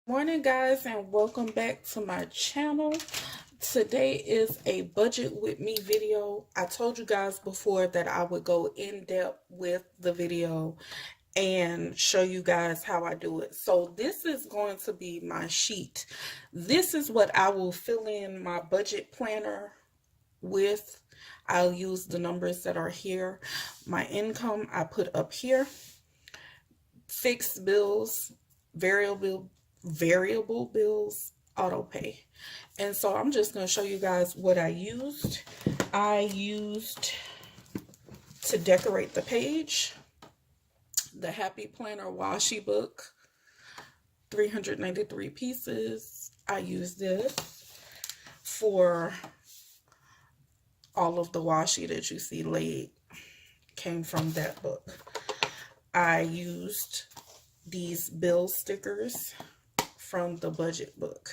Morning guys, and welcome back to my channel. Today is a budget with me video. I told you guys before that I would go in depth with the video and show you guys how I do it. So this is going to be my sheet. This is what I will fill in my budget planner with. I'll use the numbers that are here. My income I put up here. Fixed bills, variable bills, auto pay. And so I'm just going to show you guys what I used. I used to decorate the page the Happy Planner washi book, 393 pieces. I used this for all of the washi that you see laid came from that book. I used these bill stickers from the budget book.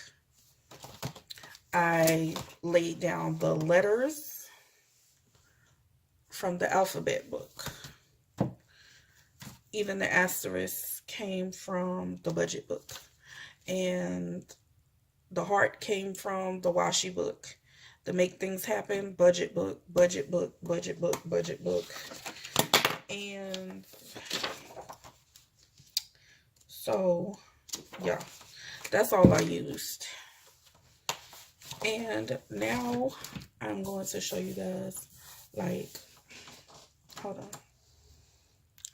I laid down the letters from the alphabet book. Even the asterisks came from the budget book. And the heart came from the washi book. The Make Things Happen budget book, budget book, budget book, budget book. And so, yeah, that's all I used. And now I'm going to show you guys, like, hold on.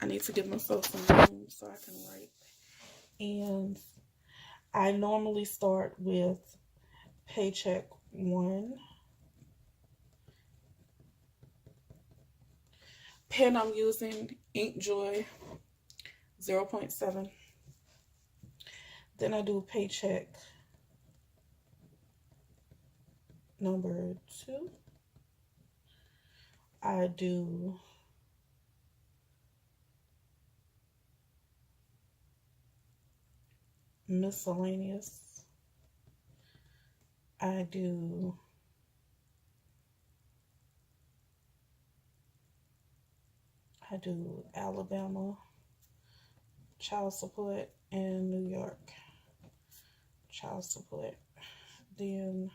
I need to give myself some room so I can write. And I normally start with paycheck 1. Pen I'm using, Inkjoy 0.7. Then I do paycheck number 2. I do miscellaneous. I do Alabama child support and New York child support. Then,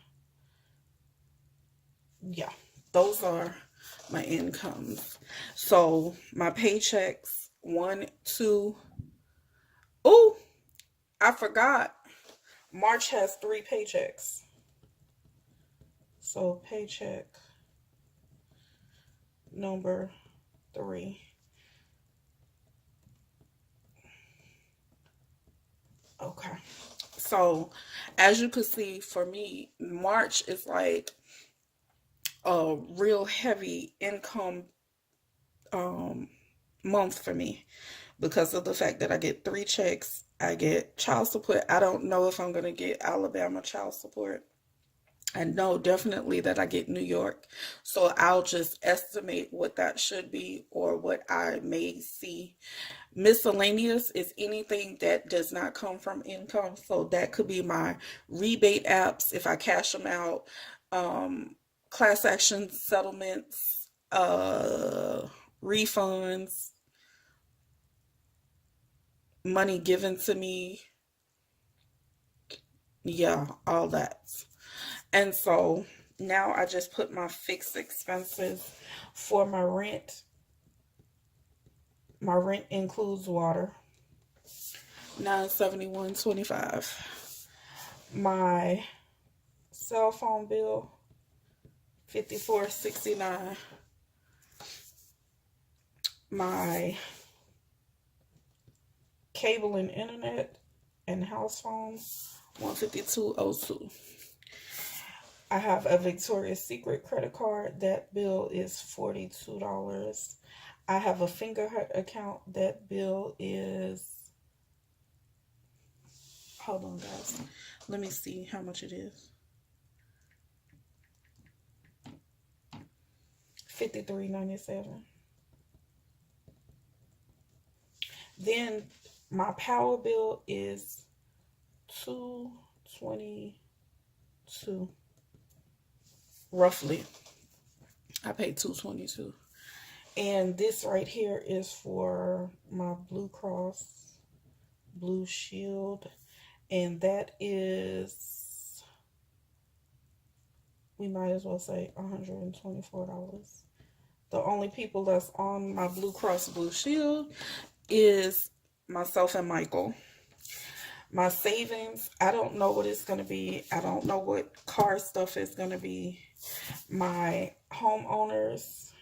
yeah, those are my incomes. So my paychecks, 1, 2. Oh, I forgot. March has 3 paychecks. So paycheck number 3. Okay. So as you can see, for me, March is like a real heavy income month for me because of the fact that I get 3 checks. I get child support. I don't know if I'm going to get Alabama child support. I know definitely that I get New York. So I'll just estimate what that should be or what I may see. Miscellaneous is anything that does not come from income. So that could be my rebate apps if I cash them out, class action settlements, refunds, money given to me. Yeah, all that. And so now I just put my fixed expenses for my rent. My rent includes water, $971.25. My cell phone bill, $54.69. My cable and internet and house phone, $152.02. I have a Victoria's Secret credit card. That bill is $42. I have a Fingerhut account. That bill is, hold on guys, let me see how much it is. $53.97. Then my power bill is $222. Roughly, I paid $222. And this right here is for my Blue Cross Blue Shield, And that is, we might as well say $124. The only people that's on my Blue Cross Blue Shield is myself and Michael. My savings, I don't know what it's going to be. I don't know what car stuff is going to be. My homeowners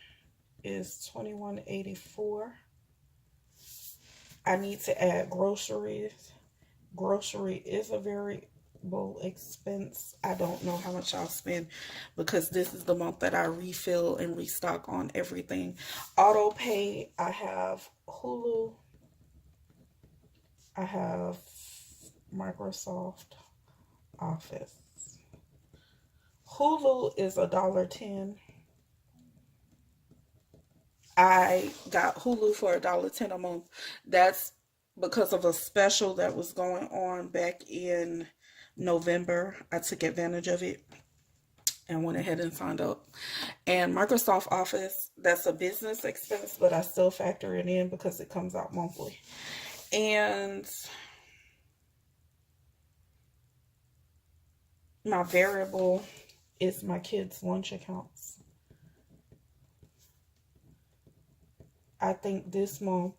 is $21.84. I need to add groceries. Grocery is a variable expense. I don't know how much I'll spend because this is the month that I refill and restock on everything. Auto pay, I have Hulu. I have Microsoft Office. Hulu is $1.10. I got Hulu for $1.10 a month. That's because of a special that was going on back in November. I took advantage of it and went ahead and signed up. And Microsoft Office, that's a business expense, but I still factor it in because it comes out monthly. And my variable is my kids' lunch accounts. I think this month,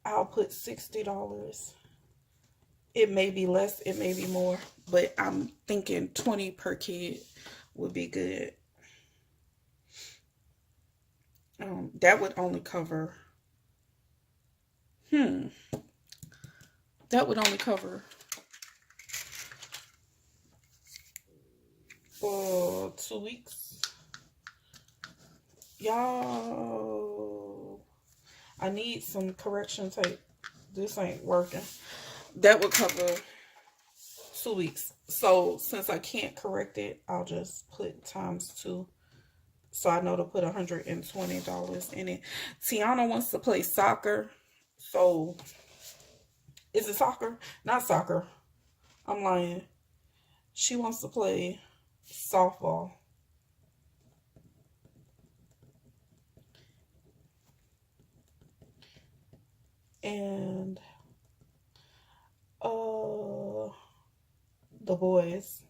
I'll put $60. It may be less, it may be more, but I'm thinking 20 per kid would be good. That would only cover, that would only cover for 2 weeks. Y'all, I need some correction tape. This ain't working. That would cover 2 weeks. So since I can't correct it, I'll just put ×2. So I know to put $120 in it. Tiana wants to play soccer. So is it soccer? Not soccer. I'm lying. She wants to play softball. And the boys'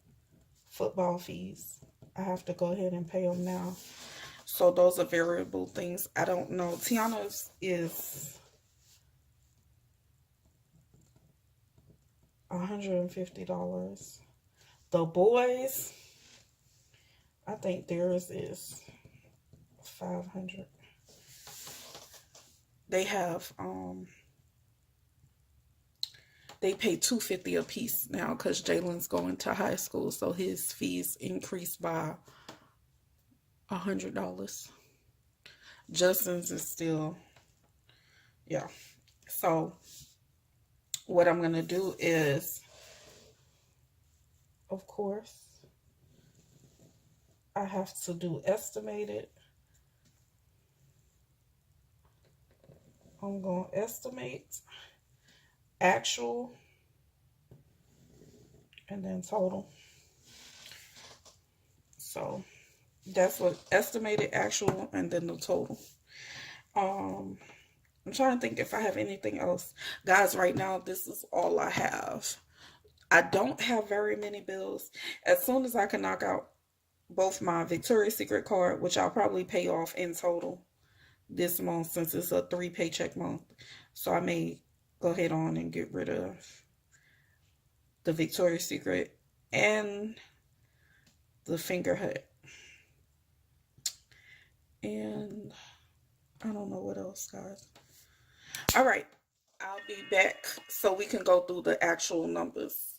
football fees, I have to go ahead and pay them now. So those are variable things. I don't know. Tiana's is $150. The boys, I think theirs is $500. They have they pay $250 a piece now because Jalen's going to high school, so his fees increased by $100. Justin's is still, yeah. So what I'm gonna do is, of course, I have to do estimated. I'm gonna estimate, actual, and then total. So that's what estimated, actual, and then the total. I'm trying to think if I have anything else. Guys, right now, this is all I have. I don't have very many bills. As soon as I can knock out both my Victoria's Secret card, which I'll probably pay off in total this month since it's a 3 paycheck month. So I may go ahead on and get rid of the Victoria's Secret and the Finger Hut. And I don't know what else, guys. All right, I'll be back so we can go through the actual numbers.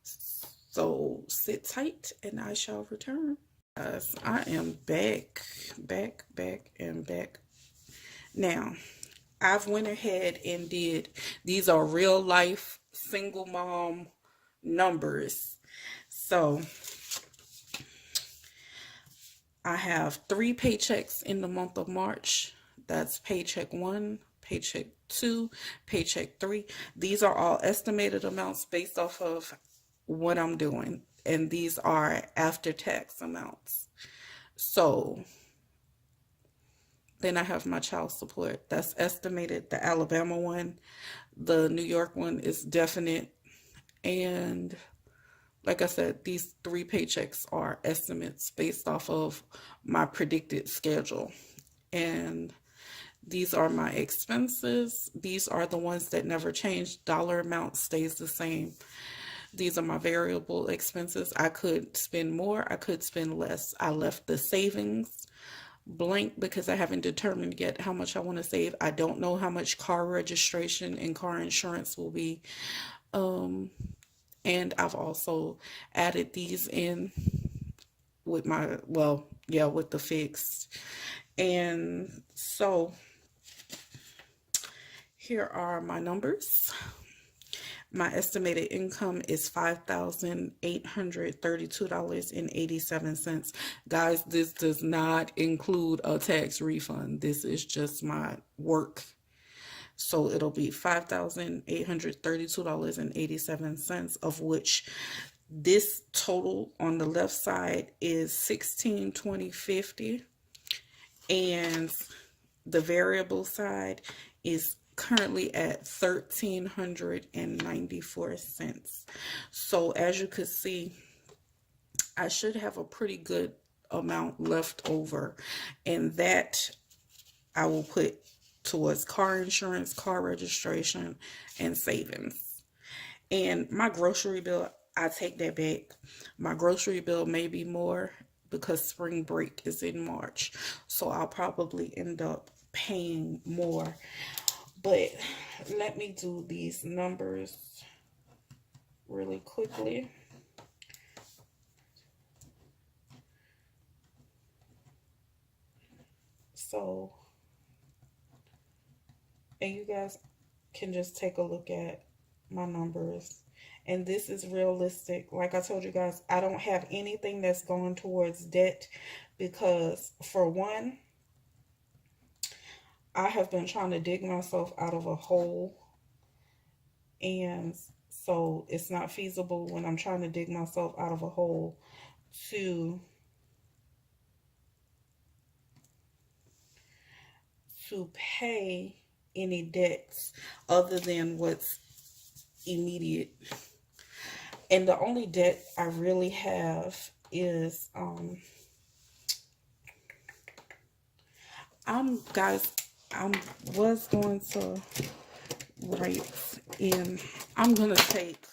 So sit tight and I shall return. Guys, I am back. Now, I've went ahead and did, these are real life single mom numbers. So I have 3 paychecks in the month of March. That's paycheck 1, paycheck 2, paycheck 3. These are all estimated amounts based off of what I'm doing. And these are after tax amounts. So Then I have my child support. That's estimated. The Alabama one, the New York one is definite. And like I said, these 3 paychecks are estimates based off of my predicted schedule. And these are my expenses. These are the ones that never change. Dollar amount stays the same. These are my variable expenses. I could spend more, I could spend less. I left the savings blank because I haven't determined yet how much I want to save. I don't know how much car registration and car insurance will be. And I've also added these in with my, well, yeah, with the fixed. And so here are my numbers. My estimated income is $5,832.87. Guys, this does not include a tax refund. This is just my work. So it'll be $5,832.87, of which this total on the left side is $1620.50, and the variable side is currently at $1,394. So as you can see, I should have a pretty good amount left over, and that I will put towards car insurance, car registration, and savings. And my grocery bill, I take that back. My grocery bill may be more because spring break is in March, so I'll probably end up paying more. But let me do these numbers really quickly. So, and you guys can just take a look at my numbers. And this is realistic. Like I told you guys, I don't have anything that's going towards debt because, for one, I have been trying to dig myself out of a hole, and so it's not feasible when I'm trying to dig myself out of a hole to pay any debts other than what's immediate. And the only debt I really have is I was going to write in, I'm going to take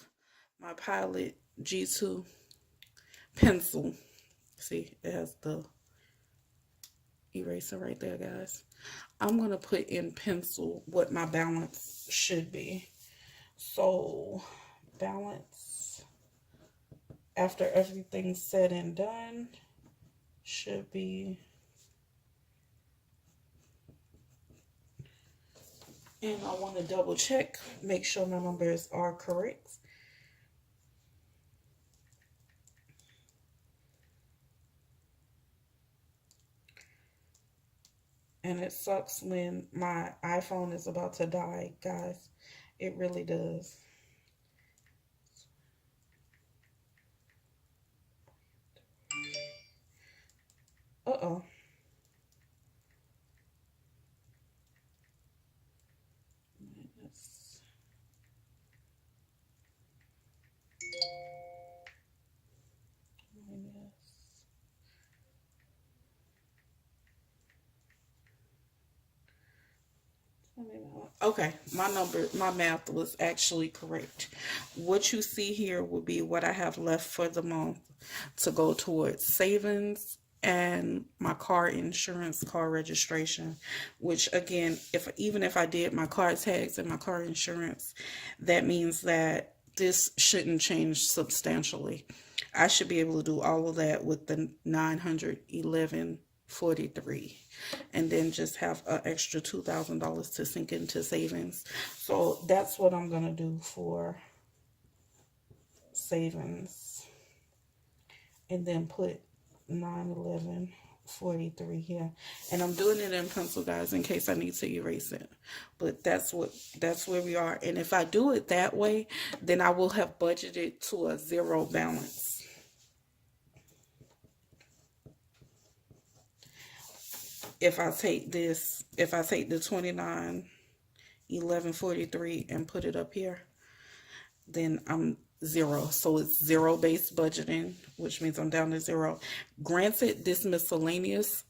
my Pilot G2 pencil. See, it has the eraser right there, guys. I'm going to put in pencil what my balance should be. So, balance after everything's said and done should be, and I want to double check, make sure my numbers are correct. And it sucks when my iPhone is about to die, guys. It really does. Uh-oh. Okay, my math was actually correct. What you see here will be what I have left for the month to go towards savings and my car insurance, car registration, which again, even if I did my car tags and my car insurance, that means that this shouldn't change substantially. I should be able to do all of that with the $911.43, and then just have an extra $2,000 to sink into savings. So that's what I'm gonna do for savings, and then put $911.43 here. And I'm doing it in pencil, guys, in case I need to erase it. But that's where we are. And if I do it that way, then I will have budgeted to a zero balance. if I take this, if I take the 29,1143 and put it up here, then I'm zero. So it's zero based budgeting, which means I'm down to zero. Granted, this miscellaneous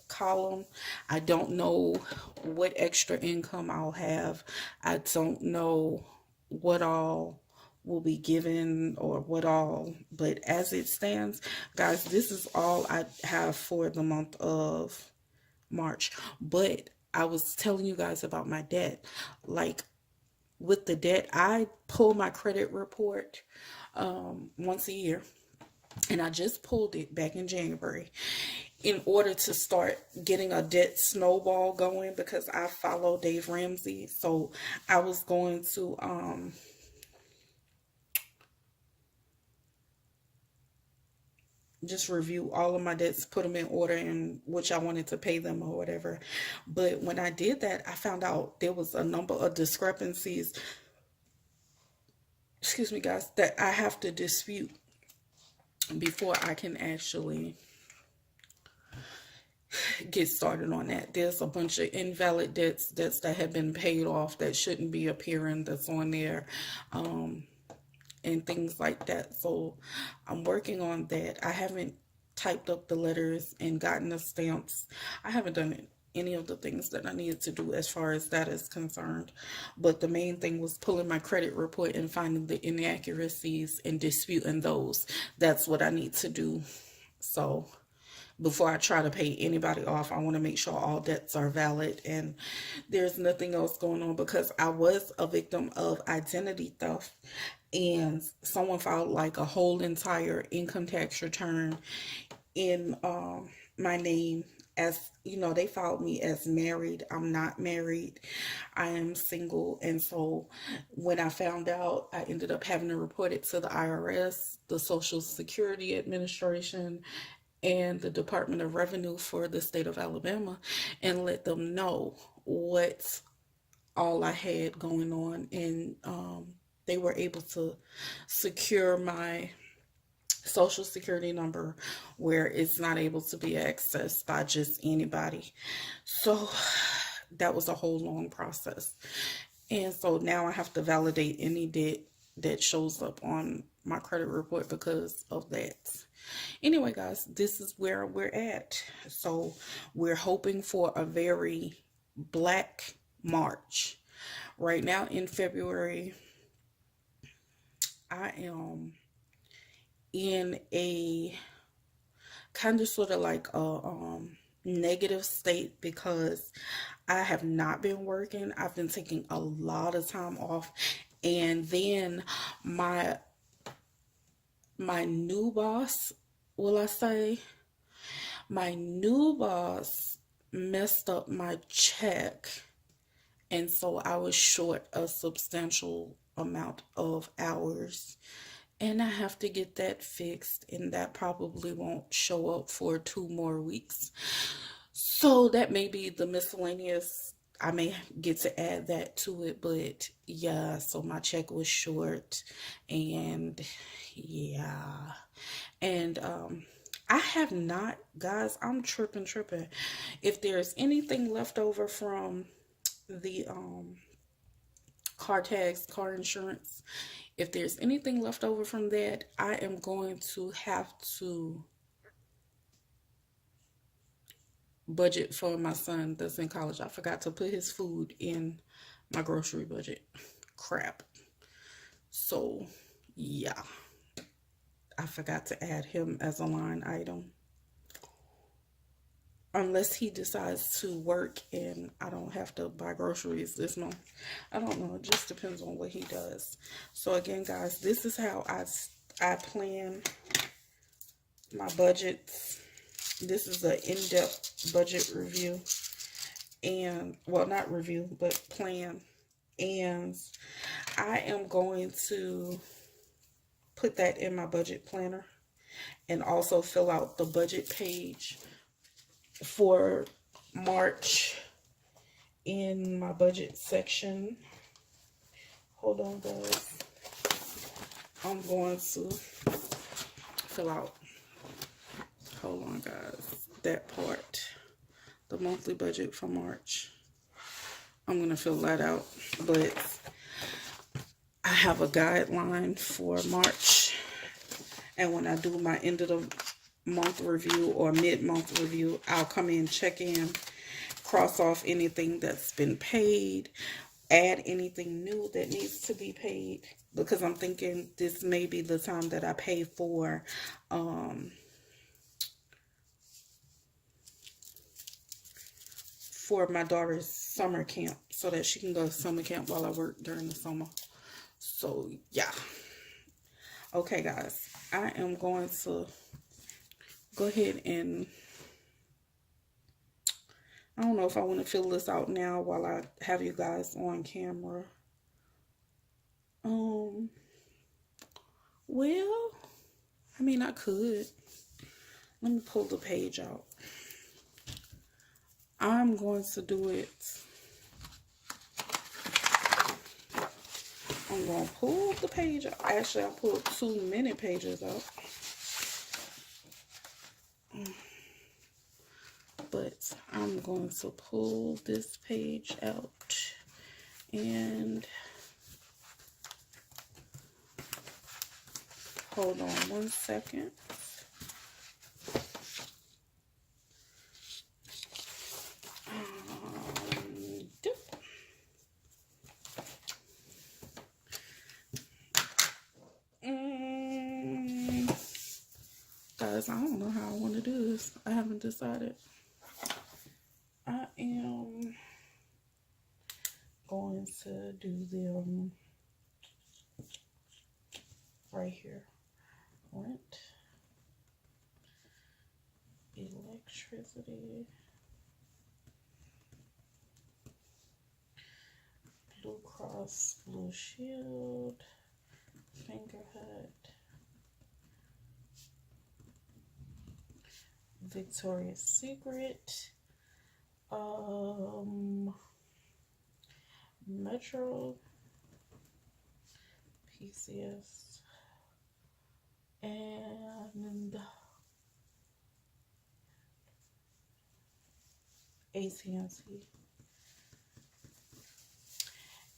column, I don't know what extra income I'll have. I don't know what all will be given or what all, but as it stands, guys, this is all I have for the month of March. But I was telling you guys about my debt. Like, with the debt, I pull my credit report once a year, and I just pulled it back in January in order to start getting a debt snowball going, because I follow Dave Ramsey. So I was going to just review all of my debts, put them in order in which I wanted to pay them or whatever. But when I did that, I found out there was a number of discrepancies, excuse me guys, that I have to dispute before I can actually get started on that. There's a bunch of invalid debts that have been paid off that shouldn't be appearing, that's on there, and things like that. So I'm working on that. I haven't typed up the letters and gotten the stamps. I haven't done any of the things that I needed to do as far as that is concerned. But the main thing was pulling my credit report and finding the inaccuracies and disputing those. That's what I need to do. So before I try to pay anybody off, I want to make sure all debts are valid and there's nothing else going on, because I was a victim of identity theft, and someone filed like a whole entire income tax return in my name. As you know, they filed me as married. I'm not married. I am single. And so when I found out, I ended up having to report it to the IRS, the Social Security Administration, and the Department of Revenue for the state of Alabama, and let them know what all I had going on. And they were able to secure my Social Security number where it's not able to be accessed by just anybody. So that was a whole long process. And so now I have to validate any debt that shows up on my credit report because of that. Anyway, guys, this is where we're at. So we're hoping for a very black March. Right now in February, I am in a kind of sort of like a negative state, because I have not been working. I've been taking a lot of time off, and then my new boss, will I say, my new boss messed up my check, and so I was short a substantial amount of hours, and I have to get that fixed, and that probably won't show up for 2 more weeks. So that may be the miscellaneous. I may get to add that to it, but yeah, so my check was short, and yeah, and I have not, guys, I'm tripping. If there's anything left over from the car tags, car insurance, if there's anything left over from that, I am going to have to budget for my son that's in college. I forgot to put his food in my grocery budget. Crap. So yeah, I forgot to add him as a line item. Unless he decides to work and I don't have to buy groceries this month. I don't know. It just depends on what he does. So again, guys, this is how I plan my budgets. This is an in-depth budget review. And, well, not review, but plan. And I am going to put that in my budget planner and also fill out the budget page for March in my budget section. Hold on, guys. I'm going to fill out, hold on, guys, that part the monthly budget for March. I'm going to fill that out, but I have a guideline for March. And when I do my end of the month review or mid-month review, I'll come in, check in, cross off anything that's been paid, add anything new that needs to be paid, because I'm thinking this may be the time that I pay for my daughter's summer camp, so that she can go to summer camp while I work during the summer. So yeah. Okay guys, I am going to go ahead and, I don't know if I want to fill this out now while I have you guys on camera. Well, I mean, I could. Let me pull the page out. I'm going to do it. I'm going to pull the page out. Actually, I pulled too many pages out. But I'm going to pull this page out. And hold on 1 second. Guys, I don't know how I want to do this. I haven't decided. I am going to do them right here. Rent, electricity, Blue Cross Blue Shield, Fingerhut, Victoria's Secret, Metro, PCS, and AT&T,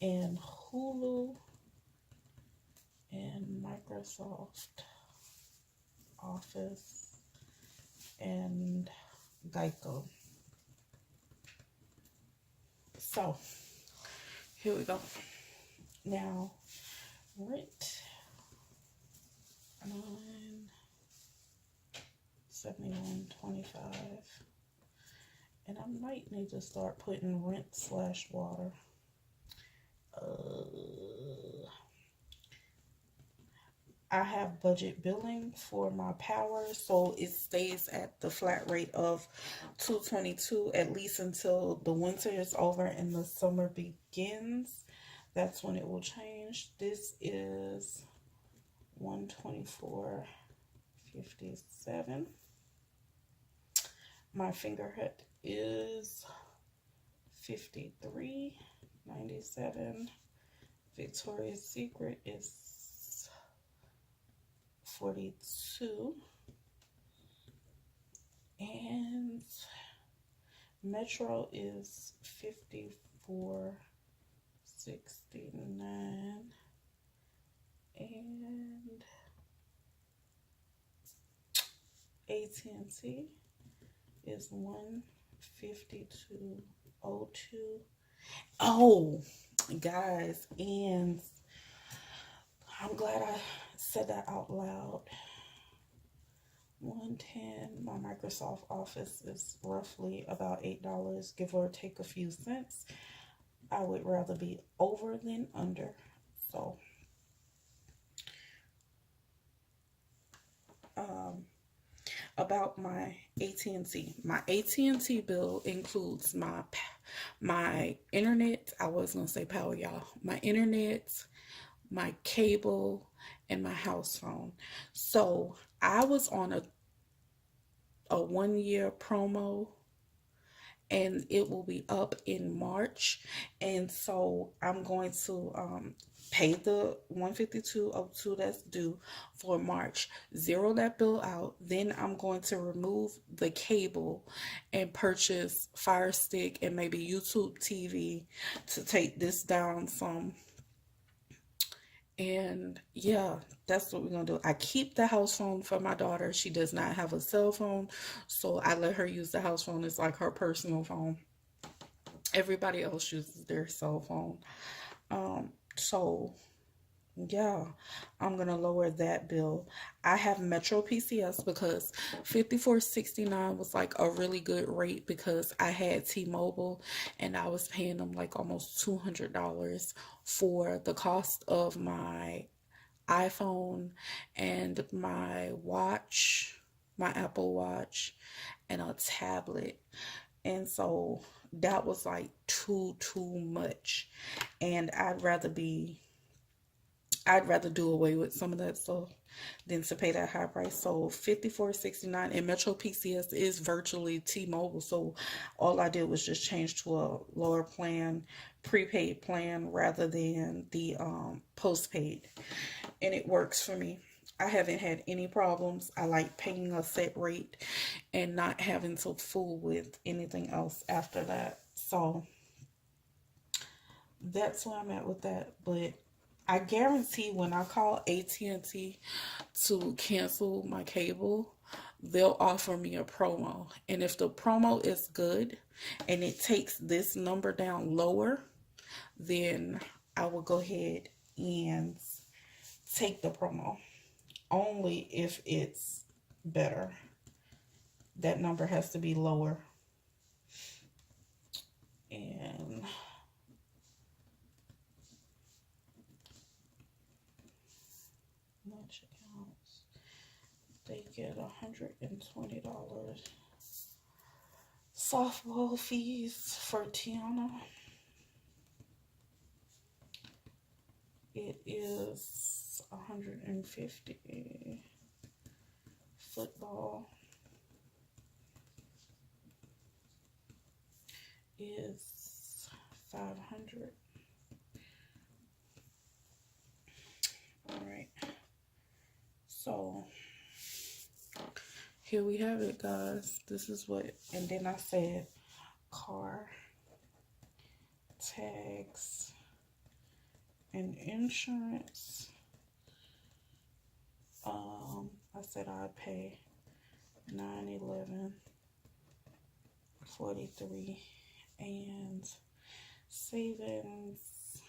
and Hulu, and Microsoft Office, and Geico. So here we go. Now rent, $971.25, and I might need to start putting rent/water. I have budget billing for my power, so it stays at the flat rate of $222 at least until the winter is over and the summer begins. That's when it will change. This is $124.57. My Fingerhut is $53.97. Victoria's Secret is $42, and Metro is $54.69, and AT&T is $152.02. Oh, guys, and I'm glad I said that out loud. $110. My Microsoft Office is roughly about $8, give or take a few cents. I would rather be over than under. So, about my AT&T. My AT&T bill includes my internet. I was gonna say power, y'all. My internet, my cable, and my house phone. So I was on a 1-year promo, and it will be up in March. And so I'm going to pay the 152.02 that's due for March, zero that bill out. Then I'm going to remove the cable and purchase Fire Stick and maybe YouTube TV to take this down some. And yeah, that's what we're gonna do. I keep the house phone for my daughter. She does not have a cell phone, so I let her use the house phone. It's like her personal phone. Everybody else uses their cell phone. So yeah, I'm gonna lower that bill. I have Metro PCS because 54.69 was like a really good rate because I had T-Mobile and I was paying them like almost $200 for the cost of my iPhone and my watch, my Apple Watch, and a tablet. And so that was like too much. And I'd rather do away with some of that stuff than to pay that high price. So $54.69, and Metro PCS is virtually T-Mobile. So all I did was just change to a lower plan, prepaid plan rather than the postpaid. And it works for me. I haven't had any problems. I like paying a set rate and not having to fool with anything else after that. So that's where I'm at with that. But I guarantee when I call AT&T to cancel my cable, they'll offer me a promo. And if the promo is good and it takes this number down lower, then I will go ahead and take the promo. Only if it's better. That number has to be lower. And lunch accounts, they get $120 softball fees for Tiana. It is $150. Football is $500. All right. So here we have it, guys. This is what, and then I said car, tags, and insurance. I said I'd pay $911.43, and savings,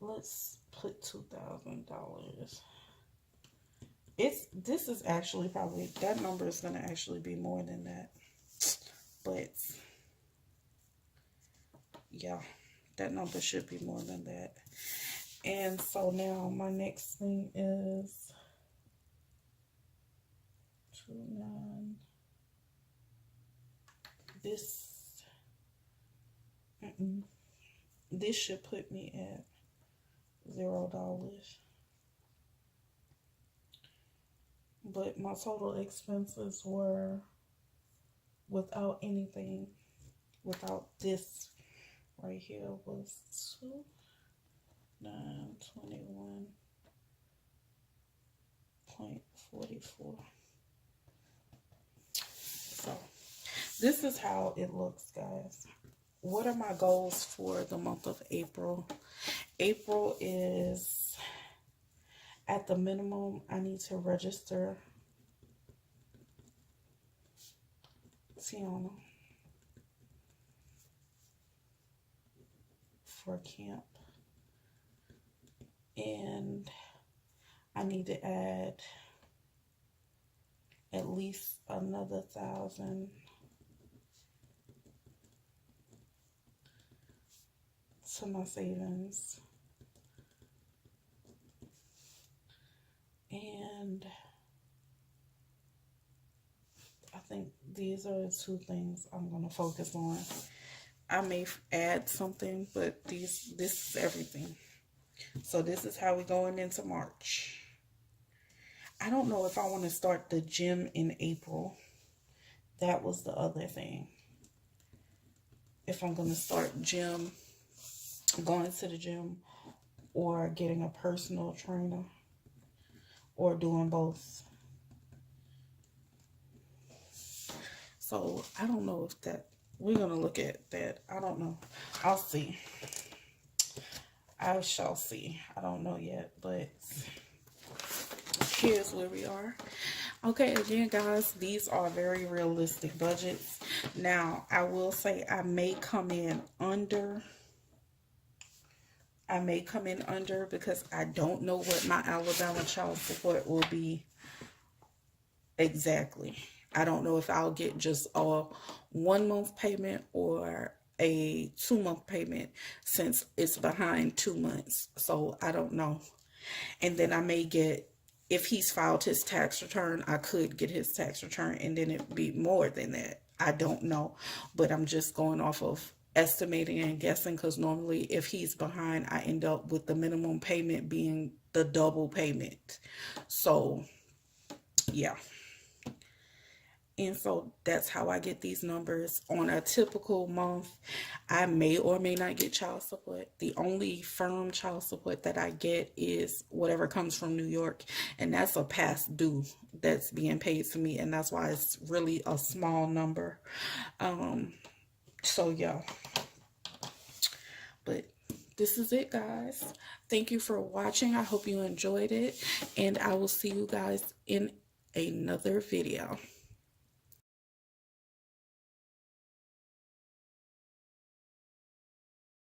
let's put $2,000. This is actually probably, that number is going to actually be more than that. But yeah, that number should be more than that. And so now my next thing is 29. This should put me at $0. But my total expenses were, without anything, without this right here, was $2,921.44. So this is how it looks, guys. What are my goals for the month of April? April is, at the minimum, I need to register Tiana for camp. And I need to add at least another $1,000 to my savings. And I think these are the two things I'm going to focus on. I may add something, but this is everything. So this is how we're going into March. I don't know if I want to start the gym in April. That was the other thing. if I'm going to start going to the gym, or getting a personal trainer, or doing both. So I don't know if that, we're going to look at that. I don't know. I'll see. I shall see. I don't know yet, but here's where we are. Okay, again, guys, these are very realistic budgets. Now, I will say I may come in under. Because I don't know what my Alabama child support will be exactly. I don't know if I'll get just a 1 month payment or a 2-month payment, since it's behind 2 months. So I don't know. And then I may get, if he's filed his tax return, I could get his tax return and then it'd be more than that. I don't know, but I'm just going off of estimating and guessing, because normally if he's behind, I end up with the minimum payment being the double payment. So yeah. And so that's how I get these numbers. On a typical month, I may or may not get child support. The only firm child support that I get is whatever comes from New York. And that's a past due that's being paid to me. And that's why it's really a small number. So yeah. But this is it, guys. Thank you for watching. I hope you enjoyed it. And I will see you guys in another video.